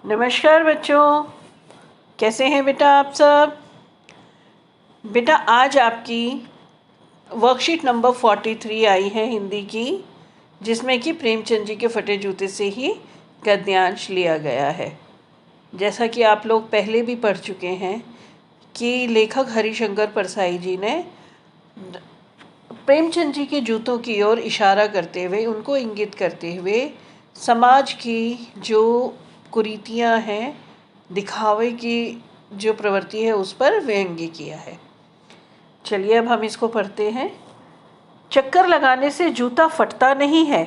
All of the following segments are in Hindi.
नमस्कार बच्चों, कैसे हैं बेटा आप सब। बेटा आज आपकी वर्कशीट नंबर 43 आई है हिंदी की, जिसमें कि प्रेमचंद जी के फटे जूते से ही गद्यांश लिया गया है। जैसा कि आप लोग पहले भी पढ़ चुके हैं कि लेखक हरिशंकर परसाई जी ने प्रेमचंद जी के जूतों की ओर इशारा करते हुए, उनको इंगित करते हुए समाज की जो कुरीतियाँ हैं, दिखावे की जो प्रवृत्ति है, उस पर व्यंग्य किया है। चलिए अब हम इसको पढ़ते हैं। चक्कर लगाने से जूता फटता नहीं है,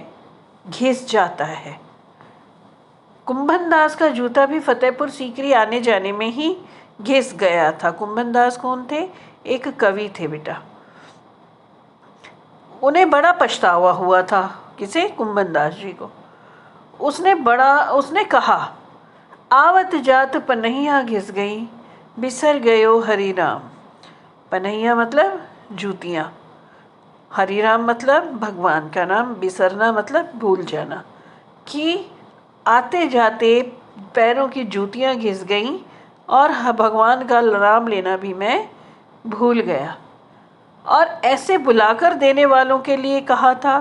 घिस जाता है। कुंभन दास का जूता भी फतेहपुर सीकरी आने जाने में ही घिस गया था। कुंभन दास कौन थे? एक कवि थे बेटा। उन्हें बड़ा पछतावा हुआ था। किसे? कुंभन दास जी को। उसने कहा, आवत जात पनहिया घिस गई, बिसर गयो हरि राम। पनहिया मतलब जूतियाँ, हरि राम मतलब भगवान का नाम, बिसरना मतलब भूल जाना। कि आते जाते पैरों की जूतियाँ घिस गईं और भगवान का नाम लेना भी मैं भूल गया। और ऐसे बुलाकर देने वालों के लिए कहा था।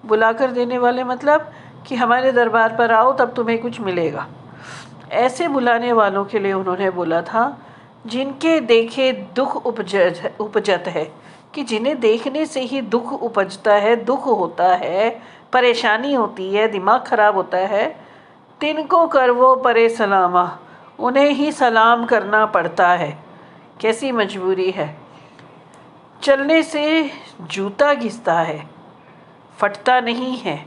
बुलाकर देने वाले मतलब कि हमारे दरबार पर आओ तब तुम्हें कुछ मिलेगा। ऐसे बुलाने वालों के लिए उन्होंने बोला था जिनके देखे दुख उपजत है, कि जिन्हें देखने से ही दुख उपजता है, दुख होता है, परेशानी होती है, दिमाग खराब होता है। तिनको कर वो परे सलामा, उन्हें ही सलाम करना पड़ता है। कैसी मजबूरी है। चलने से जूता घिसता है, फटता नहीं है।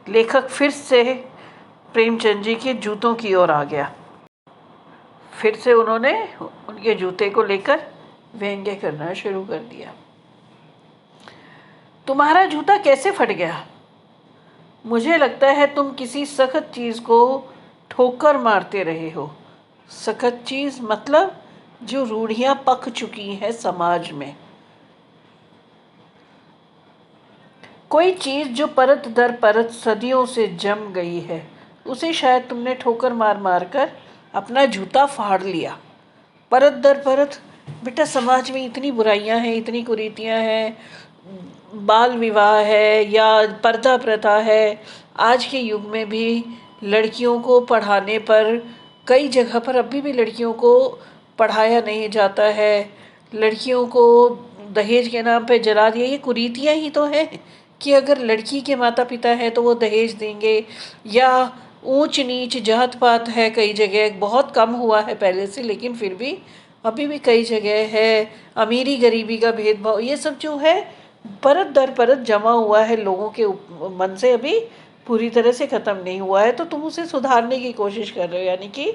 लेखक फिर से प्रेमचंद जी के जूतों की ओर आ गया। फिर से उन्होंने उनके जूते को लेकर व्यंग्य करना शुरू कर दिया। तुम्हारा जूता कैसे फट गया? मुझे लगता है तुम किसी सख्त चीज़ को ठोकर मारते रहे हो। सख्त चीज़ मतलब जो रूढ़ियाँ पक चुकी हैं समाज में। कोई चीज़ जो परत दर परत सदियों से जम गई है, उसे शायद तुमने ठोकर मार मार कर अपना जूता फाड़ लिया। परत दर परत बेटा, समाज में इतनी बुराइयां हैं, इतनी कुरीतियां हैं, बाल विवाह है या पर्दा प्रथा है। आज के युग में भी लड़कियों को पढ़ाने पर कई जगह पर अभी भी लड़कियों को पढ़ाया नहीं जाता है। लड़कियों को दहेज के नाम पे जला दिया। ये कुरीतियां ही तो हैं कि अगर लड़की के माता पिता हैं तो वो दहेज देंगे, या ऊंच नीच जात पात है। कई जगह बहुत कम हुआ है पहले से, लेकिन फिर भी अभी भी कई जगह है। अमीरी गरीबी का भेदभाव, ये सब जो है परत दर परत जमा हुआ है लोगों के मन से, अभी पूरी तरह से ख़त्म नहीं हुआ है। तो तुम उसे सुधारने की कोशिश कर रहे हो, यानी कि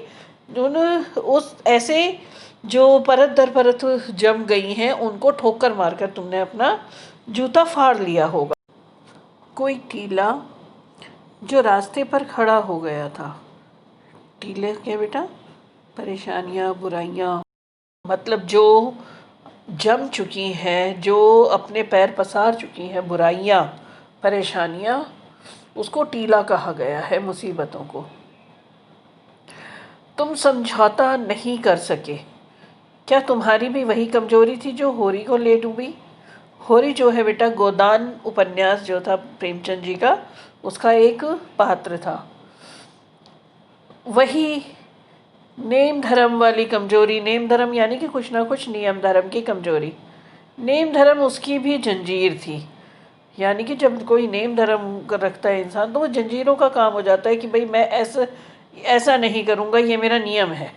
उस ऐसे जो परत दर परत जम गई हैं उनको ठोकर मारकर तुमने अपना जूता फाड़ लिया होगा। कोई टीला जो रास्ते पर खड़ा हो गया था। टीले क्या बेटा? परेशानियाँ, बुराइयाँ, मतलब जो जम चुकी हैं, जो अपने पैर पसार चुकी हैं, बुराइयाँ, परेशानियाँ, उसको टीला कहा गया है, मुसीबतों को। तुम समझौता नहीं कर सके। क्या तुम्हारी भी वही कमजोरी थी जो होरी को ले डूबी? होरी जो है बेटा, गोदान उपन्यास जो था प्रेमचंद जी का, उसका एक पात्र था। वही नेम धर्म वाली कमजोरी, नेम धर्म यानी कि कुछ ना कुछ नियम धर्म की कमजोरी। नेम धर्म उसकी भी जंजीर थी, यानी कि जब कोई नेम धर्म रखता है इंसान तो वो जंजीरों का काम हो जाता है कि भाई मैं ऐसा नहीं करूँगा, ये मेरा नियम है।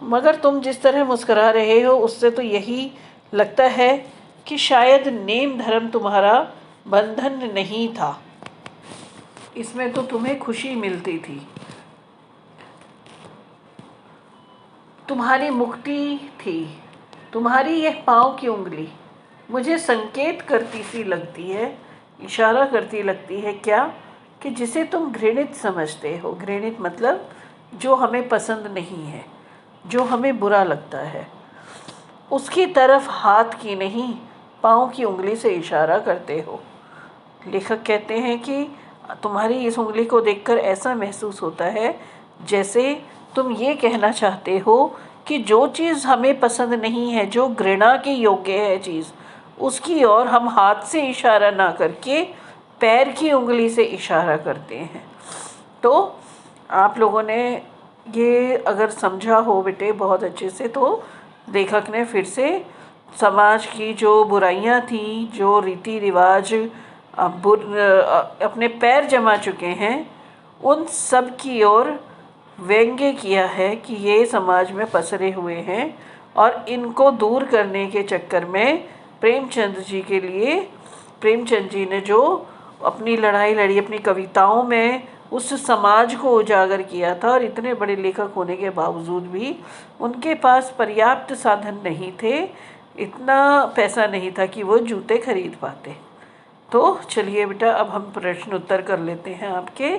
मगर तुम जिस तरह मुस्करा रहे हो उससे तो यही लगता है कि शायद नेम धर्म तुम्हारा बंधन नहीं था, इसमें तो तुम्हें खुशी मिलती थी, तुम्हारी मुक्ति थी। तुम्हारी यह पाँव की उंगली मुझे संकेत करती सी लगती है, इशारा करती लगती है क्या? कि जिसे तुम घृणित समझते हो। घृणित मतलब जो हमें पसंद नहीं है, जो हमें बुरा लगता है, उसकी तरफ हाथ की नहीं पाँव की उंगली से इशारा करते हो। लेखक कहते हैं कि तुम्हारी इस उंगली को देखकर ऐसा महसूस होता है जैसे तुम ये कहना चाहते हो कि जो चीज़ हमें पसंद नहीं है, जो घृणा के योग्य है चीज़, उसकी ओर हम हाथ से इशारा ना करके पैर की उंगली से इशारा करते हैं। तो आप लोगों ने ये अगर समझा हो बेटे बहुत अच्छे से, तो लेखक ने फिर से समाज की जो बुराइयां थी, जो रीति रिवाज अपने पैर जमा चुके हैं, उन सब की ओर व्यंग्य किया है कि ये समाज में पसरे हुए हैं और इनको दूर करने के चक्कर में प्रेमचंद जी ने जो अपनी लड़ाई लड़ी, अपनी कविताओं में उस समाज को उजागर किया था। और इतने बड़े लेखक होने के बावजूद भी उनके पास पर्याप्त साधन नहीं थे, इतना पैसा नहीं था कि वो जूते खरीद पाते। तो चलिए बेटा, अब हम प्रश्न उत्तर कर लेते हैं आपके।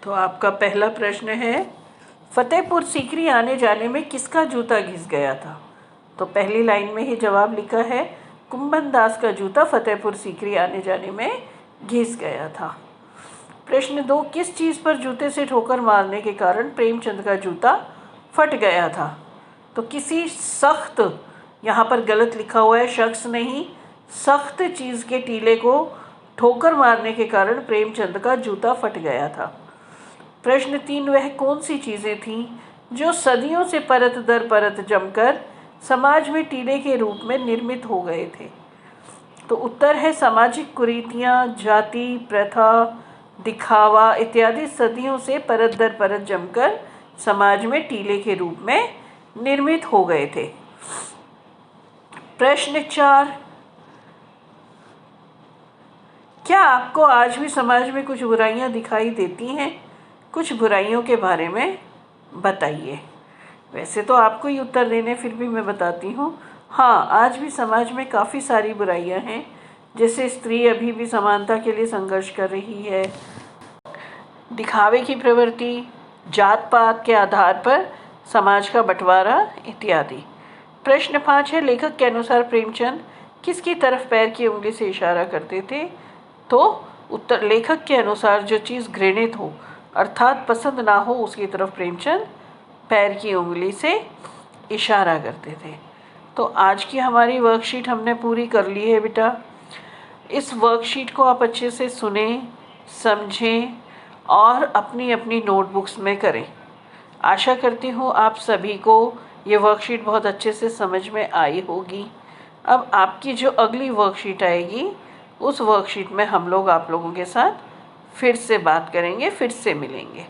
तो आपका पहला प्रश्न है, फतेहपुर सीकरी आने जाने में किसका जूता घिस गया था? तो पहली लाइन में ही जवाब लिखा है, कुंभन दास का जूता फतेहपुर सीकरी आने जाने में घिस गया था। प्रश्न 2, किस चीज़ पर जूते से ठोकर मारने के कारण प्रेमचंद का जूता फट गया था? तो किसी सख्त, यहाँ पर गलत लिखा हुआ है, शख्स नहीं, सख्त चीज़ के टीले को ठोकर मारने के कारण प्रेमचंद का जूता फट गया था। प्रश्न 3, वह कौन सी चीज़ें थीं जो सदियों से परत दर परत जमकर समाज में टीले के रूप में निर्मित हो गए थे? तो उत्तर है, सामाजिक कुरीतियाँ, जाति, प्रथा, दिखावा इत्यादि सदियों से परत दर परत जमकर समाज में टीले के रूप में निर्मित हो गए थे। प्रश्न 4, क्या आपको आज भी समाज में कुछ बुराइयां दिखाई देती हैं? कुछ बुराइयों के बारे में बताइए। वैसे तो आपको ही उत्तर देने, फिर भी मैं बताती हूँ। हाँ, आज भी समाज में काफ़ी सारी बुराइयां हैं। जैसे स्त्री अभी भी समानता के लिए संघर्ष कर रही है, दिखावे की प्रवृत्ति, जात पात के आधार पर समाज का बंटवारा इत्यादि। प्रश्न 5 है, लेखक के अनुसार प्रेमचंद किसकी तरफ पैर की उंगली से इशारा करते थे? तो उत्तर, लेखक के अनुसार जो चीज़ घृणित हो अर्थात पसंद ना हो उसकी तरफ प्रेमचंद पैर की उंगली से इशारा करते थे। तो आज की हमारी वर्कशीट हमने पूरी कर ली है बेटा। इस वर्कशीट को आप अच्छे से सुने, समझें और अपनी अपनी नोटबुक्स में करें। आशा करती हूँ आप सभी को ये वर्कशीट बहुत अच्छे से समझ में आई होगी। अब आपकी जो अगली वर्कशीट आएगी, उस वर्कशीट में हम लोग आप लोगों के साथ फिर से बात करेंगे, फिर से मिलेंगे।